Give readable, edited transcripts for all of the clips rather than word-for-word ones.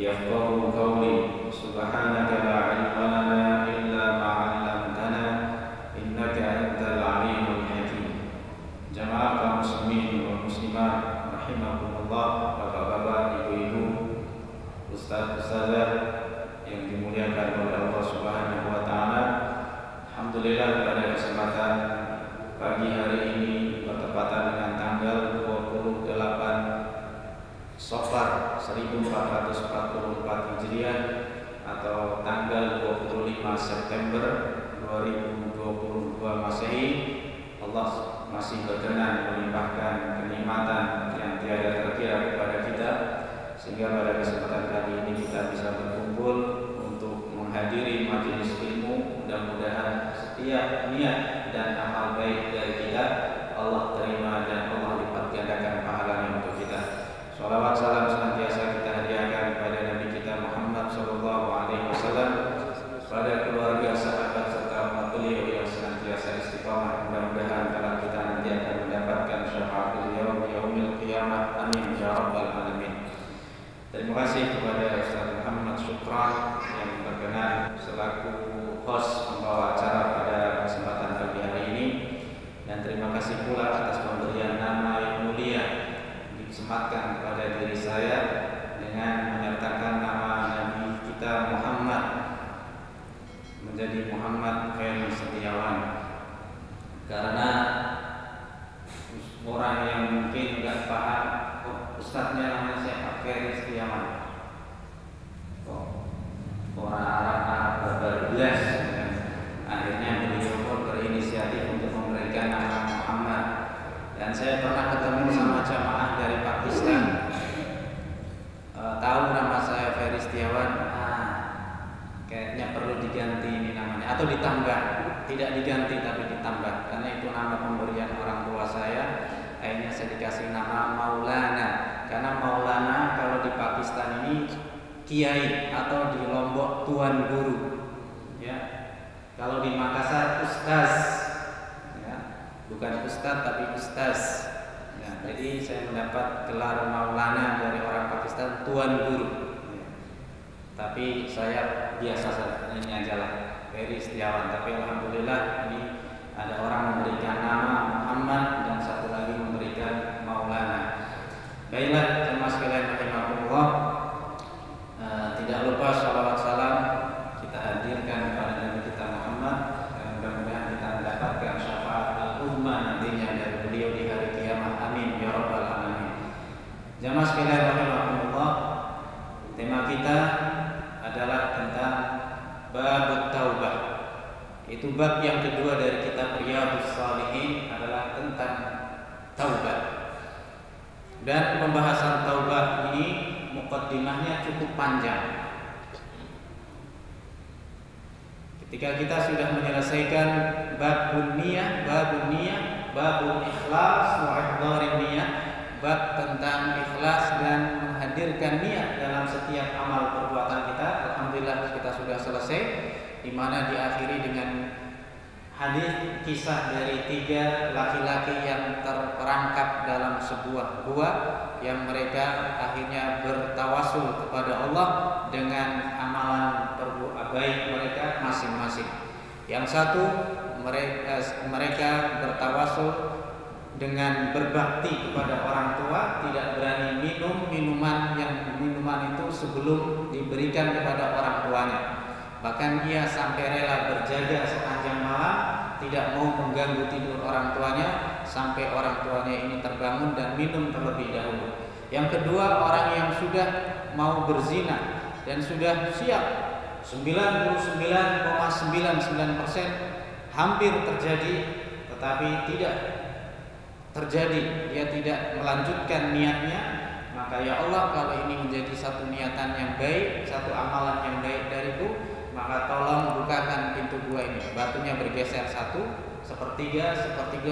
yafqahu qawli. Subhanaka la ilma lana illa ma 'allamtana innaka antal alimul hakim. Jamaah kaum muslimin wal muslimat rahimakumullah, bapak-bapak, ibu-ibu, ustaz-ustazah yang dimuliakan oleh Allah Subhanahu wa taala. Alhamdulillah, pada kesempatan pagi hari ini bertepatan dengan tanggal 28 Safar 1444 Hijriah atau tanggal 25 September 2022 Masehi, Allah masih berkenan melimpahkan kenikmatan yang tiada terkira kepada kita, sehingga pada kesempatan kali ini kita bisa berkumpul untuk menghadiri majelis ilmu. Mudah-mudahan setiap niat dan amal baik dari kita Allah terima dan Allah lipat gandakan pahalanya untuk kita. Shalawat salam senantiasa kita hadiahkan kepada Nabi kita Muhammad sallallahu alaihi wasallam, pada keluarga, sahabat serta umat beliau yang senantiasa istiqamah. Mudah-mudahan kalau kita nanti akan mendapatkan syafaatul yaumil qiyamah. Amin ya rabbal alamin. Terima kasih kepada Ustaz Muhammad Syukran yang berkenan selaku host membawa acara pada kesempatan pagi hari ini, dan terima kasih pula atas pemberian nama yang mulia disematkan kepada diri saya dengan menyertakan nama Nabi kita Muhammad menjadi Muhammad Khairi Setiawan. Karena orang yang mungkin tidak paham, ustadznya namanya siapa? Khairi Setiawan. Orang Arab berbahasa. Akhirnya beliau pun berinisiatif untuk memberikan nama Muhammad. Dan saya pernah ketemu sama jamaah dari Pakistan. Tahu nama saya Khairi Setiawan? Kayaknya perlu diganti ini namanya, atau ditambah. Tidak diganti tapi ditambah, karena itu nama pemberian orang tua saya. Akhirnya saya dikasih nama Maulana, karena Maulana kalau di Pakistan ini kiai, atau di Lombok tuan guru, ya. Kalau di Makassar ustaz, ya. Bukan ustaz tapi ustaz, ya. Jadi saya mendapat gelar Maulana dari orang Pakistan, tuan guru, ya. Tapi saya biasa saja, ini aja lah, Khairi Setiawan. Tapi alhamdulillah ini ada orang memberikan nama Muhammad dan satu lagi memberikan Maulana. Baiklah jemaah sekalian rahimakumullah, tidak lupa shalawat salam kita hadirkan kepada Nabi kita Muhammad, dan mudah-mudahan kita mendapatkan syafaat al-ummah nantinya dari beliau di hari kiamat. Amin ya rabbal alamin. Jemaah sekalian rahimakumullah, tema kita adalah tentang bab taubah. Itu bab yang kedua dari kitab Riyadhus Shalihin, adalah tentang taubat. Dan pembahasan taubat ini muqaddimahnya cukup panjang. Ketika kita sudah menyelesaikan babun niyah, babun ikhlas wa ihdharin niyah, bab tentang ikhlas dan menghadirkan niat dalam setiap amal perbuatan kita. Alhamdulillah kita sudah selesai, di mana diakhiri dengan hadis kisah dari 3 laki-laki yang terperangkap dalam sebuah gua, yang mereka akhirnya bertawasul kepada Allah dengan amalan perbuatan baik mereka masing-masing. Yang satu mereka bertawasul dengan berbakti kepada orang tua, tidak berani minum minuman itu sebelum diberikan kepada orang tuanya. Bahkan ia sampai rela berjaga sepanjang malam, tidak mau mengganggu tidur orang tuanya, sampai orang tuanya ini terbangun dan minum terlebih dahulu. Yang kedua, orang yang sudah mau berzina dan sudah siap, 99,99% hampir terjadi, tetapi tidak terjadi, dia tidak melanjutkan niatnya. Maka ya Allah, kalau ini menjadi satu niatan yang baik, satu amalan yang baik dariku, maka tolong bukakan pintu gua ini. Batunya bergeser sepertiga,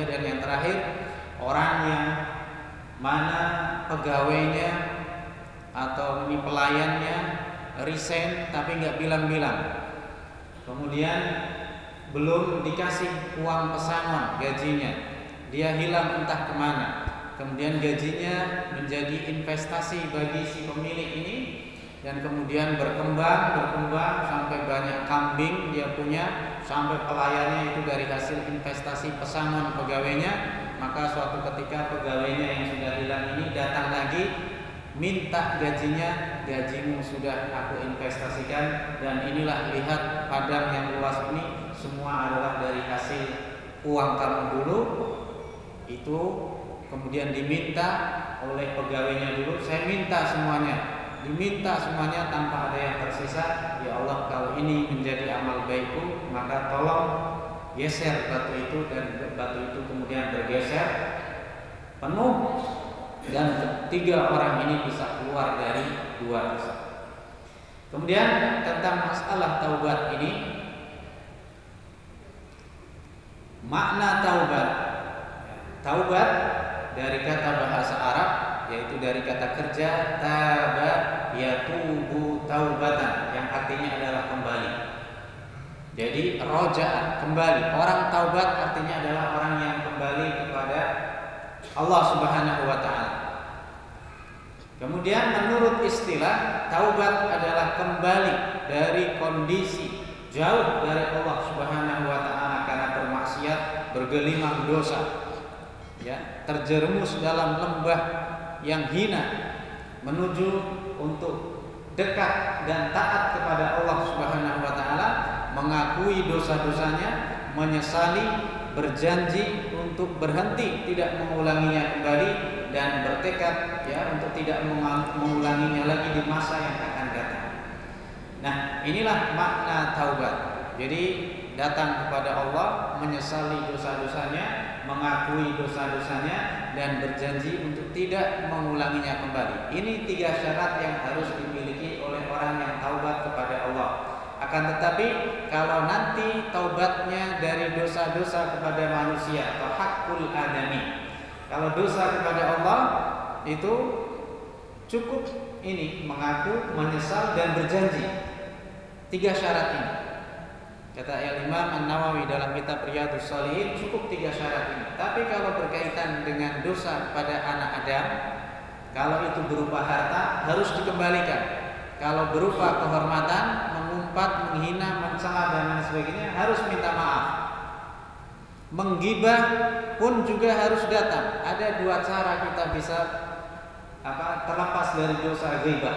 dan yang terakhir, orang yang mana pegawainya atau ini pelayannya resign tapi nggak bilang-bilang, kemudian belum dikasih uang pesangon gajinya, dia hilang entah kemana, kemudian gajinya menjadi investasi bagi si pemilik ini, dan kemudian berkembang sampai banyak kambing dia punya, sampai pelayannya itu dari hasil investasi pesangon pegawainya. Maka suatu ketika pegawainya yang sudah hilang ini datang lagi minta gajinya, gajimu sudah aku investasikan, dan inilah lihat padang yang luas ini semua adalah dari hasil uang kamu dulu. Itu kemudian diminta oleh pegawainya dulu, saya minta semuanya, diminta semuanya tanpa ada yang tersisa. Ya Allah, kalau ini menjadi amal baikku, maka tolong geser batu itu, dan batu itu kemudian bergeser penuh, dan ketiga orang ini bisa keluar dari dua dosa. Kemudian tentang masalah taubat ini, makna taubat, taubat dari kata bahasa Arab, yaitu dari kata kerja taba yatubu taubatan, yang artinya adalah kembali. Jadi roja, kembali. Orang taubat artinya adalah orang yang kembali kepada Allah Subhanahu wa taala. Kemudian menurut istilah, taubat adalah kembali dari kondisi jauh dari Allah Subhanahu wa taala karena bermaksiat, bergelimang dosa, ya, terjerumus dalam lembah yang hina, menuju untuk dekat dan taat kepada Allah Subhanahu wa taala, mengakui dosa-dosanya, menyesali, berjanji untuk berhenti tidak mengulanginya kembali, dan bertekad ya untuk tidak mengulanginya lagi di masa yang akan datang. Nah, inilah makna taubat. Jadi datang kepada Allah, menyesali dosa-dosanya, mengakui dosa-dosanya, dan berjanji untuk tidak mengulanginya kembali. Ini 3 syarat yang harus dimiliki oleh orang yang taubat kepada Allah. Akan tetapi kalau nanti taubatnya dari dosa-dosa kepada manusia atau hakul adami, kalau dosa kepada Allah itu cukup ini mengaku, menyesal, dan berjanji. 3 syarat ini. Kata Imam An-Nawawi dalam kitab Riyadhus Shalihin, cukup 3 syarat ini. Tapi kalau berkaitan dengan dosa pada anak Adam, kalau itu berupa harta harus dikembalikan. Kalau berupa kehormatan, mengumpat, menghina, mencela dan lain sebagainya, harus minta maaf. Menggibah pun juga harus datang. Ada 2 cara kita bisa terlepas dari dosa ghibah.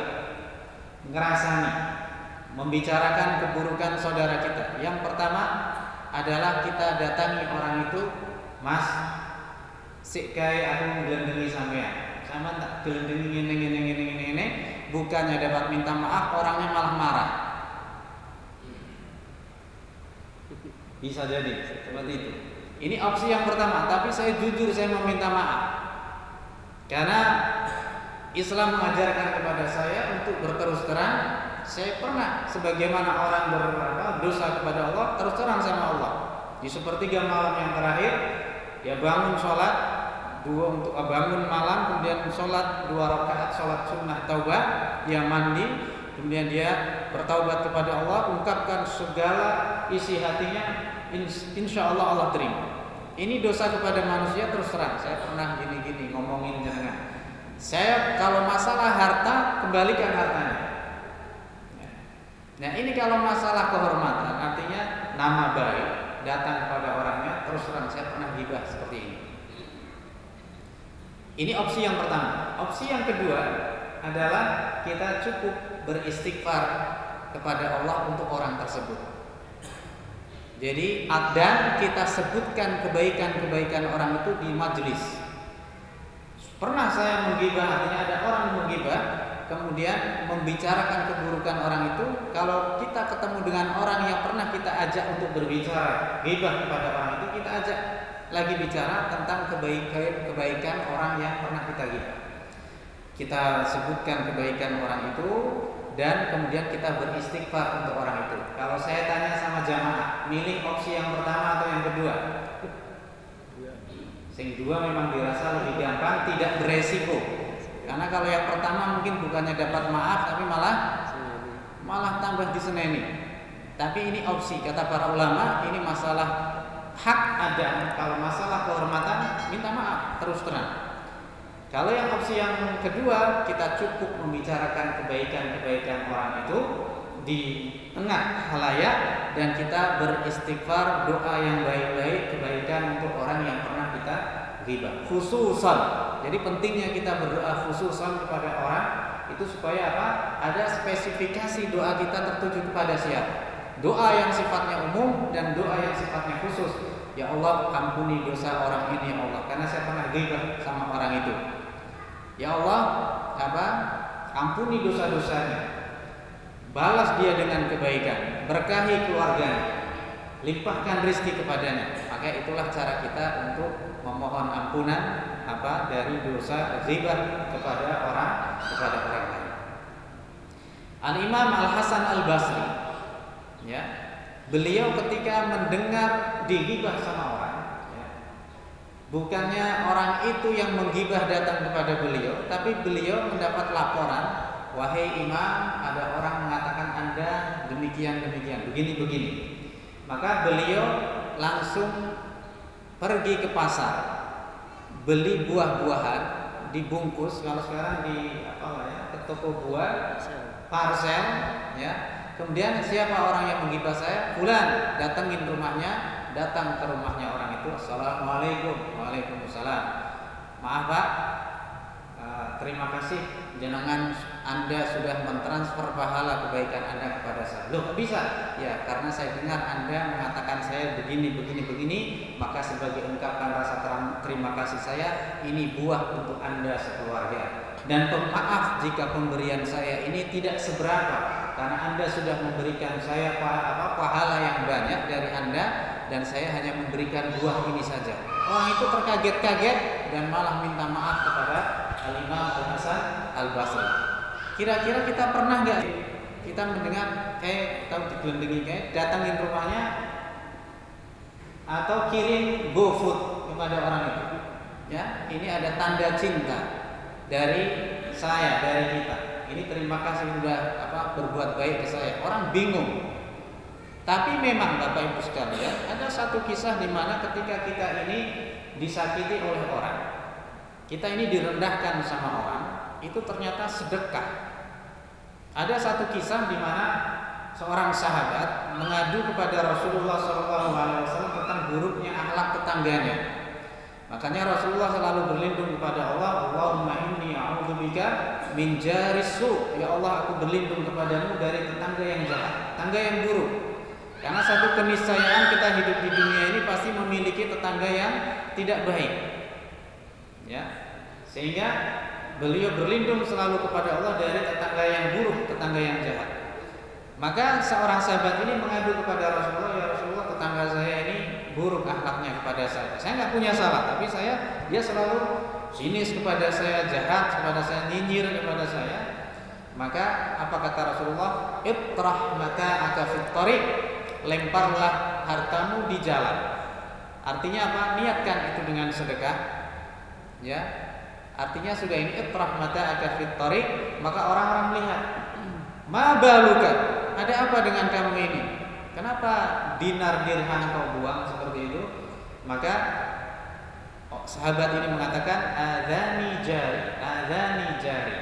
Ngerasani, membicarakan keburukan saudara kita. Yang pertama adalah kita datangi orang itu, Mas, sik kae aku nglendengi sampean. Sama tak gelendengi ngene. Bukannya dapat minta maaf, orangnya malah marah. Bisa jadi seperti itu. Ini opsi yang pertama, tapi saya jujur, saya meminta maaf. Karena Islam mengajarkan kepada saya untuk berterus terang. Saya pernah sebagaimana orang berdosa kepada Allah, terus terang sama Allah. Di sepertiga malam yang terakhir, dia bangun sholat, bangun malam, kemudian sholat 2 rakaat sholat sunnah taubah, dia mandi, kemudian dia bertaubat kepada Allah, ungkapkan segala isi hatinya, insya Allah Allah terima. Ini dosa kepada manusia, terus terang. Saya pernah gini-gini ngomongin jangan. Saya kalau masalah harta, kembalikan hartanya. Nah, ini kalau masalah kehormatan, artinya nama baik, datang kepada orangnya, terus terang saya pernah ghibah seperti ini. Ini opsi yang pertama. Opsi yang kedua adalah kita cukup beristighfar kepada Allah untuk orang tersebut. Jadi dan kita sebutkan kebaikan-kebaikan orang itu di majelis. Pernah saya menggibah, artinya ada orang menggibah, kemudian membicarakan keburukan orang itu. Kalau kita ketemu dengan orang yang pernah kita ajak untuk berbicara ghibah kepada orang itu, kita ajak lagi bicara tentang kebaikan orang yang pernah kita ghibah. Kita sebutkan kebaikan orang itu, dan kemudian kita beristighfar untuk orang itu. Kalau saya tanya sama jamaah, milih opsi yang pertama atau yang kedua? Yang kedua memang dirasa lebih gampang, tidak beresiko. Karena kalau yang pertama mungkin bukannya dapat maaf, tapi malah tambah diseneni. Tapi ini opsi, kata para ulama, ini masalah hak ada. Kalau masalah kehormatan, minta maaf terus terang. Kalau yang opsi yang kedua, kita cukup membicarakan kebaikan-kebaikan orang itu di tengah khalayak dan kita beristighfar, doa yang baik-baik, kebaikan untuk orang yang pernah kita ghibah. Khususan, jadi pentingnya kita berdoa khususan kepada orang itu supaya apa? Ada spesifikasi doa kita tertuju kepada siapa. Doa yang sifatnya umum dan doa yang sifatnya khusus. Ya Allah, ampuni dosa orang ini ya Allah, karena saya pernah ghibah sama orang itu. Ya Allah, ampuni dosa-dosanya. Balas dia dengan kebaikan, berkahi keluarganya, limpahkan rezeki kepadanya. Maka itulah cara kita untuk memohon ampunan dari dosa ghibah kepada orang lain. Al-Imam Al-Hasan Al-Basri, ya, beliau ketika mendengar dighibah sama orang, ya, bukannya orang itu yang menggibah datang kepada beliau, tapi beliau mendapat laporan, wahai imam, ada orang mengatakan Anda demikian, begini. Maka beliau langsung pergi ke pasar, beli buah-buahan dibungkus, kalau sekarang ke toko buah parcel, ya. Kemudian siapa orang yang menggibah saya? Fulan, datang ke rumahnya orang itu. Assalamualaikum. Waalaikumsalam. Maaf Pak, terima kasih jenengan Anda sudah mentransfer pahala kebaikan Anda kepada saya. Loh, bisa? Ya, karena saya dengar Anda mengatakan saya begini, maka sebagai ungkapan rasa terima kasih saya, ini buah untuk Anda sekeluarga. Dan pemaaf jika pemberian saya ini tidak seberapa, karena Anda sudah memberikan saya pahala yang banyak dari Anda, dan saya hanya memberikan buah ini saja. Orang itu terkaget-kaget dan malah minta maaf kepada Al-Imam Al-Hasan Al-Basri. Kira-kira kita pernah nggak kita mendengar tahu digelendengi datangin rumahnya atau kirim GoFood kepada orang itu? Ya, ini ada tanda cinta dari saya, dari kita. Ini terima kasih sudah berbuat baik ke saya. Orang bingung. Tapi memang Bapak Ibu sekalian, ada satu kisah di mana ketika kita ini disakiti oleh orang, kita ini direndahkan sama orang, itu ternyata sedekah. Ada satu kisah di mana seorang sahabat mengadu kepada Rasulullah SAW tentang buruknya akhlak tetangganya. Makanya Rasulullah selalu berlindung kepada Allah, Allahumma inni a'udzubika min jaris su'. Ya Allah, aku berlindung kepadamu dari tetangga yang jahat, tetangga yang buruk. Karena satu keniscayaan kita hidup di dunia ini pasti memiliki tetangga yang tidak baik. Ya. Sehingga beliau berlindung selalu kepada Allah dari tetangga yang buruk, tetangga yang jahat. Maka seorang sahabat ini mengadu kepada Rasulullah, ya Rasulullah, tetangga saya ini buruk akhlaknya kepada saya. Saya nggak punya salah, tapi dia selalu sinis kepada saya, jahat kepada saya, nyinyir kepada saya. Maka apa kata Rasulullah? Itrah mata'aka fit thariq, lemparlah hartamu di jalan. Artinya apa? Niatkan itu dengan sedekah. Ya. Artinya sudah ini itrah mata'aka fit thariq, maka orang-orang melihat, ma baluka? Ada apa dengan kamu ini? Kenapa dinar dirham kau buang seperti itu? Maka sahabat ini mengatakan, adzani jari,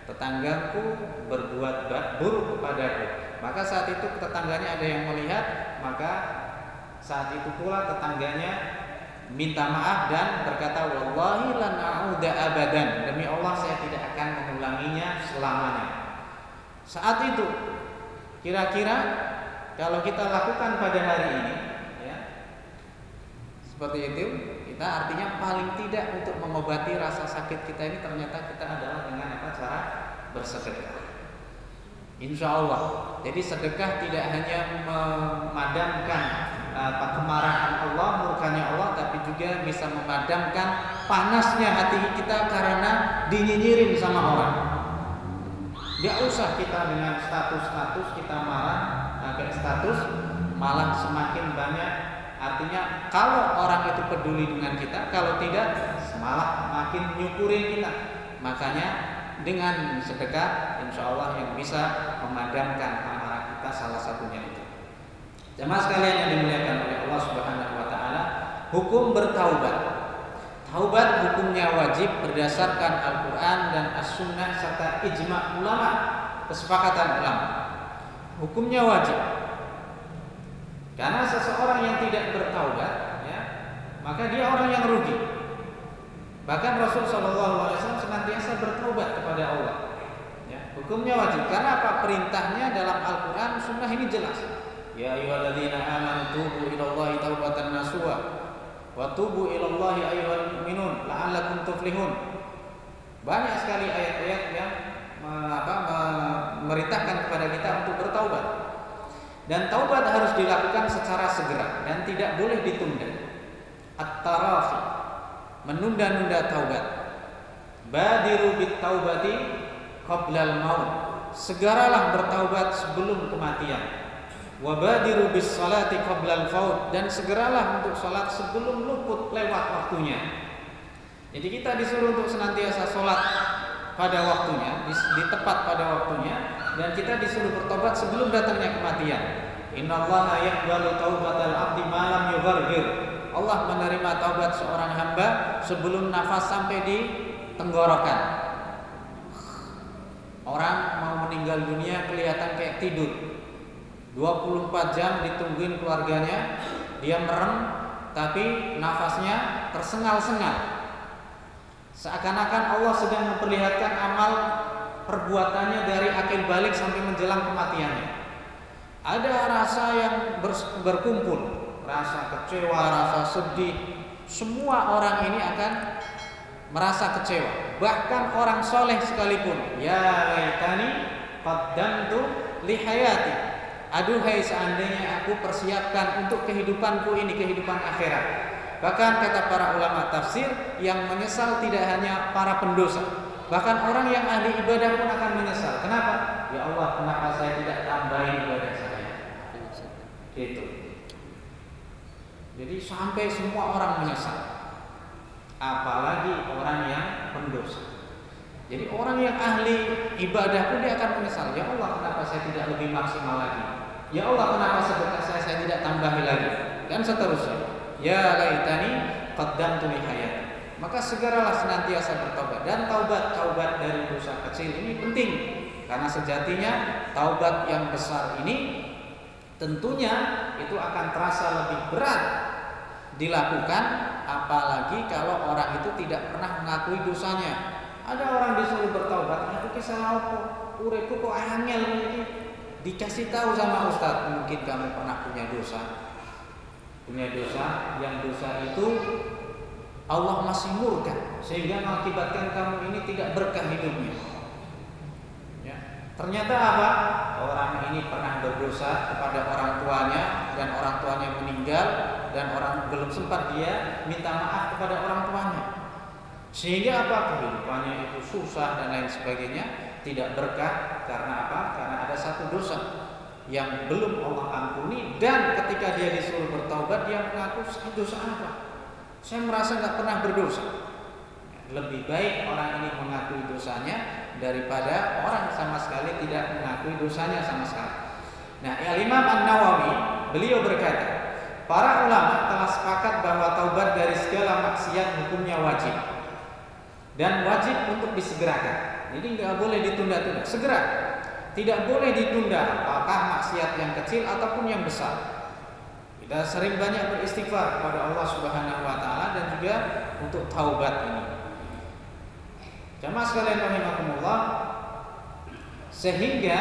tetanggaku berbuat buruk kepadaku. Maka saat itu tetangganya ada yang melihat, maka saat itu pula tetangganya minta maaf dan berkata, wallahi lan a'uda abadan, demi Allah saya tidak akan mengulanginya selamanya. Saat itu kira-kira kalau kita lakukan pada hari ini, ya, seperti itu, kita artinya paling tidak untuk mengobati rasa sakit kita ini ternyata kita adalah dengan cara bersedekah. Insya Allah. Jadi sedekah tidak hanya memadamkan kemarahan Allah, murkanya Allah, tapi juga bisa memadamkan panasnya hati kita karena dinyinyirin sama orang. Tidak usah kita dengan status kita marah. Status malah semakin banyak. Artinya kalau orang itu peduli dengan kita, kalau tidak malah makin nyukurin kita. Makanya dengan sedekah insya Allah yang bisa memadamkan amarah kita salah satunya itu. Jemaah sekalian yang dimuliakan oleh Allah Subhanahu wa taala, hukum bertaubat. Taubat hukumnya wajib berdasarkan Al-Quran dan As-Sunnah serta ijma' ulama, kesepakatan ulama. Hukumnya wajib. Karena seseorang yang tidak bertaubat, ya, maka dia orang yang rugi. Bahkan Rasul SAW senantiasa bertaubat kepada Allah. Ya, hukumnya wajib. Karena apa? Perintahnya dalam Al-Quran, Sunnah ini jelas. Ya ayyuhalladzina amanu tubu ilallahi taubatan nasuha wa tubu ilallahi ayyuhal mu'minun la'allakum tuflihun. Banyak sekali ayat-ayat yang memerintahkan kepada kita untuk bertaubat. Dan taubat harus dilakukan secara segera dan tidak boleh ditunda. At-tarafi, menunda-nunda taubat. Badiru bit taubati qablal maut. Segeralah bertaubat sebelum kematian. Wabadiru bis salati qablal faut, dan segeralah untuk salat sebelum luput lewat waktunya. Jadi kita disuruh untuk senantiasa salat pada waktunya, tepat pada waktunya, dan kita disuruh bertobat sebelum datangnya kematian. Innallaha yaqbalu taubatal abdi ma lam yughargir. Allah menerima taubat seorang hamba sebelum nafas sampai di tenggorokan. Orang mau meninggal dunia kelihatan kayak tidur. 24 jam ditungguin keluarganya, dia merem tapi nafasnya tersengal-sengal. Seakan-akan Allah sedang memperlihatkan amal perbuatannya dari akil balik sampai menjelang kematiannya. Ada rasa yang berkumpul, rasa kecewa, rasa sedih. Semua orang ini akan merasa kecewa. Bahkan orang soleh sekalipun, ya laitani qaddamtu li hayati. Aduhai seandainya aku persiapkan untuk kehidupanku ini, kehidupan akhirat. Bahkan kata para ulama tafsir, yang menyesal tidak hanya para pendosa, bahkan orang yang ahli ibadah pun akan menyesal. Kenapa? Ya Allah, kenapa saya tidak tambahin ibadah saya? Gitu. Jadi sampai semua orang menyesal, apalagi orang yang pendosa. Jadi orang yang ahli ibadah pun dia akan menyesal. Ya Allah, kenapa saya tidak lebih maksimal lagi? Ya Allah, kenapa sedekah saya tidak tambahi lagi? Dan seterusnya. Ya laitani qaddamtu li hayati. Maka segeralah senantiasa bertobat. Dan taubat dari dosa kecil ini penting, karena sejatinya taubat yang besar ini tentunya itu akan terasa lebih berat dilakukan, apalagi kalau orang itu tidak pernah mengakui dosanya. Ada orang disuruh bertaubat, aku kisah apa? Uripku kok angel begini. Dikasih tahu sama ustaz, mungkin kamu pernah punya dosa yang dosa itu Allah masih murka sehingga mengakibatkan kamu ini tidak berkah hidupnya. Ya. Ternyata apa? Orang ini pernah berdosa kepada orang tuanya dan orang tuanya meninggal, dan orang belum sempat dia minta maaf kepada orang tuanya, sehingga apa? Kehidupannya itu susah dan lain sebagainya, tidak berkah. Karena apa? Karena ada satu dosa yang belum Allah ampuni, dan ketika dia disuruh bertaubat dia mengaku, saya dosa apa? Saya merasa nggak pernah berdosa. Lebih baik orang ini mengakui dosanya daripada orang sama sekali tidak mengakui dosanya sama sekali. Nah, Imam An-Nawawi beliau berkata, para ulama telah sepakat bahwa taubat dari segala maksiat hukumnya wajib dan wajib untuk disegerakan. Jadi nggak boleh ditunda-tunda, segera. Tidak boleh ditunda, apakah maksiat yang kecil ataupun yang besar. Kita sering banyak beristighfar kepada Allah Subhanahu wa taala dan juga untuk taubat ini. Jamaah sekalian rahimakumullah, sehingga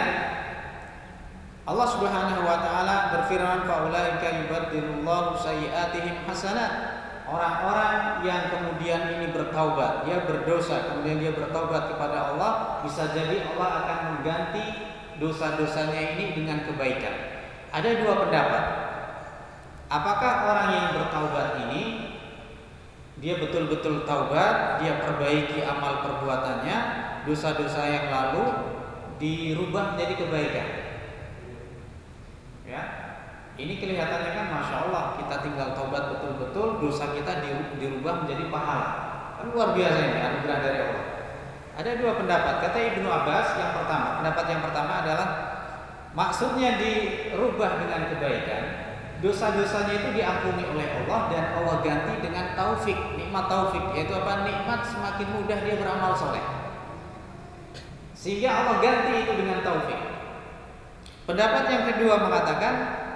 Allah Subhanahu wa taala berfirman, faulaika yubaddilullahu sayyi'atihim hasanat. Orang-orang yang kemudian ini bertaubat, dia berdosa, kemudian dia bertaubat kepada Allah, bisa jadi Allah akan mengganti dosa-dosanya ini dengan kebaikan. Ada dua pendapat. Apakah orang yang bertaubat ini dia betul-betul taubat, dia perbaiki amal perbuatannya, dosa-dosa yang lalu dirubah menjadi kebaikan? Ya. Ini kelihatannya kan Masya Allah, kita tinggal taubat betul-betul, dosa kita dirubah menjadi pahala. Kan luar biasa ini anugerah dari Allah. Ada dua pendapat. Kata Ibnu Abbas, yang pertama, pendapat yang pertama adalah maksudnya dirubah dengan kebaikan dosa-dosanya itu diampuni oleh Allah dan Allah ganti dengan taufik, nikmat taufik, yaitu apa? Nikmat semakin mudah dia beramal soleh. Sehingga Allah ganti itu dengan taufik. Pendapat yang kedua mengatakan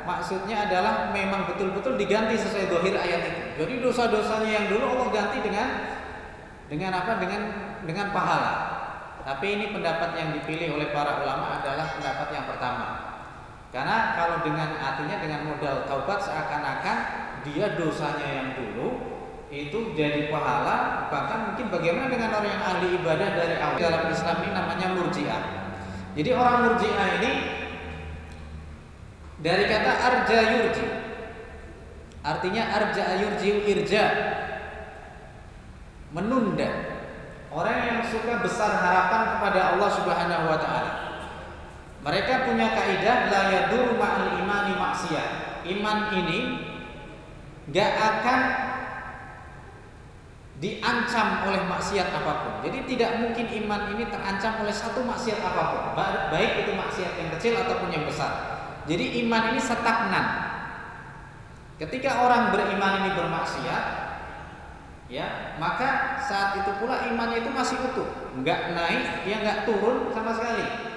maksudnya adalah memang betul-betul diganti sesuai zahir ayat itu. Jadi dosa-dosanya yang dulu Allah ganti dengan apa? Dengan pahala. Tapi ini pendapat yang dipilih oleh para ulama adalah pendapat yang pertama. Karena kalau dengan artinya dengan modal taubat seakan-akan dia dosanya yang dulu itu jadi pahala, bahkan mungkin bagaimana dengan orang yang ahli ibadah dari awal. Dalam Islam ini namanya murji'ah. Jadi orang murji'ah ini dari kata arja yurji, artinya arja yurji irja, menunda. Orang yang suka besar harapan kepada Allah Subhanahu wa taala. Mereka punya kaidah la yadur ma'al imani maksiyah. Iman ini gak akan diancam oleh maksiat apapun. Jadi tidak mungkin iman ini terancam oleh satu maksiat apapun, baik itu maksiat yang kecil ataupun yang besar. Jadi iman ini stagnan. Ketika orang beriman ini bermaksiat, ya, maka saat itu pula imannya itu masih utuh, nggak naik, dia nggak turun sama sekali.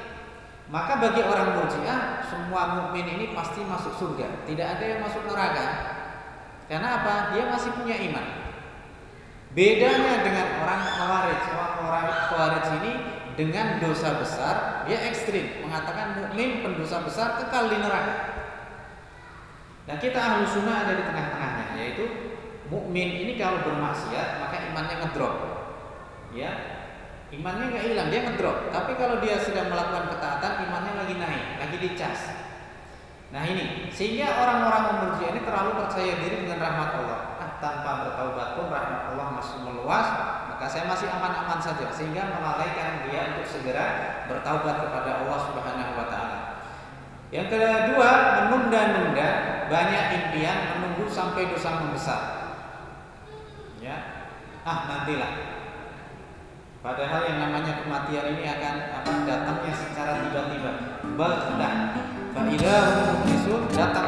Maka bagi orang murji'ah, semua mukmin ini pasti masuk surga, tidak ada yang masuk neraka. Karena apa? Dia masih punya iman. Bedanya dengan orang khawarij, orang khawarij ini dengan dosa besar dia ekstrim, mengatakan mukmin pendosa besar kekal di neraka. Dan kita ahlu sunnah ada di tengah-tengahnya, yaitu mukmin ini kalau bermaksiat maka imannya ngedrop, ya, imannya nggak hilang, dia ngedrop. Tapi kalau dia sedang melakukan ketaatan, imannya lagi naik, lagi dicas. Nah ini, sehingga orang-orang murji'ah ini terlalu percaya diri dengan rahmat Allah. Tanpa bertaubat pun rahmat Allah masih meluas, maka saya masih aman-aman saja, sehingga melalaikan dia untuk segera bertaubat kepada Allah Subhanahu wa taala. Yang kedua, menunda-nunda, banyak impian menunggu sampai dosa membesar. Ya. Nantilah. Padahal yang namanya kematian ini akan datangnya secara tiba-tiba. Baldah. Fa idza hum datang